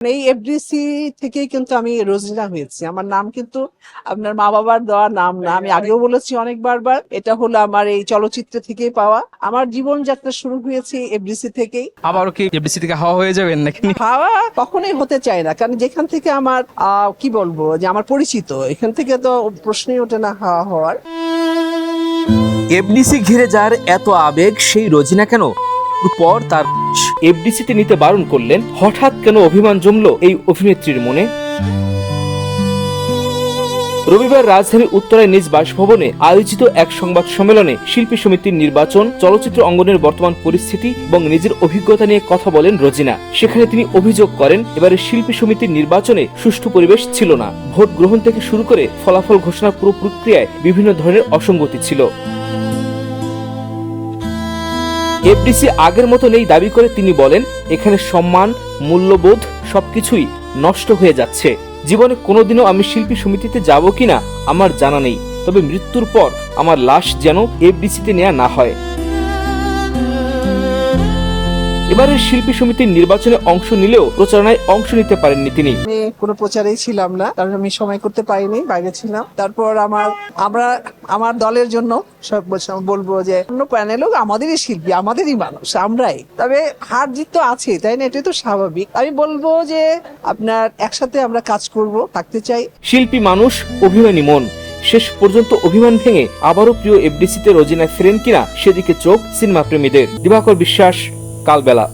এই এফডিসি থেকেই কিন্তু আমি রোজিনা হয়েছি। আমার নাম কিন্তু আপনার মা বাবার দেওয়া নাম না। আমি আগেও বলেছি অনেকবার, এটা হলো আমার এই চলচ্চিত্র থেকেই পাওয়া। আমার জীবনযাত্রা শুরু হয়েছে এফডিসি থেকেই। আবারও কি এফডিসি থেকে হাওয়া হয়ে যাবেন নাকি? হাওয়া কখনোই হতে চায় না, কারণ যেখান থেকে আমার কি বলবো যে আমার পরিচিত, এখান থেকে তো প্রশ্নই ওঠে না হাওয়া হওয়ার। এফডিসি ঘিরে যার এত আবেগ, সেই রোজিনা কেন পর তার এফডিসিতে নিতে বারণ করলেন? হঠাৎ কেন অভিমান জমলো এই অভিনেত্রীর মনে? রবিবার রাজধানীর উত্তরায় নিজ বাসভবনে আয়োজিত এক সংবাদ সম্মেলনে শিল্পী সমিতির নির্বাচন, চলচ্চিত্র অঙ্গনের বর্তমান পরিস্থিতি এবং নিজের অভিজ্ঞতা নিয়ে কথা বলেন রোজিনা। সেখানে তিনি অভিযোগ করেন, এবারে শিল্পী সমিতির নির্বাচনে সুষ্ঠু পরিবেশ ছিল না। ভোট গ্রহণ থেকে শুরু করে ফলাফল ঘোষণার পুরো প্রক্রিয়ায় বিভিন্ন ধরনের অসঙ্গতি ছিল। এফডিসি আগের মতো নেই দাবি করে তিনি বলেন, এখানে সম্মান, মূল্যবোধ সবকিছুই নষ্ট হয়ে যাচ্ছে। জীবনে কোনোদিনও আমি শিল্পী সমিতিতে যাব কিনা আমার জানা নেই, তবে মৃত্যুর পর আমার লাশ যেন এফডিসিতে নেওয়া না হয়। এবারের শিল্পী সমিতির নির্বাচনে অংশ নিলেও প্রচারণায় অংশ নিতে পারেননি তিনি। আমি কোনো প্রচারেই ছিলাম না, কারণ আমি সময় করতে পারিনি, বাইরে ছিলাম। তারপর আমার দলের জন্য সব বলবো যে অন্য প্যানেলও আমাদেরই শিল্পী, আমাদেরই মানুষ, আমরাই। তবে হার জিত তো আছে, তাই না? এটাই তো স্বাভাবিক। আমি বলবো যে আপনার একসাথে আমরা কাজ করব, থাকতে চাই। শিল্পী মানুষ, অভিমানী মন। শেষ পর্যন্ত অভিমান ভেঙে আবারও প্রিয় এফডিসিতে রোজিনা ফেরেন কিনা সেদিকে চোখ সিনেমা প্রেমীদের। দিবাকর বিশ্বাস, কালবেলা।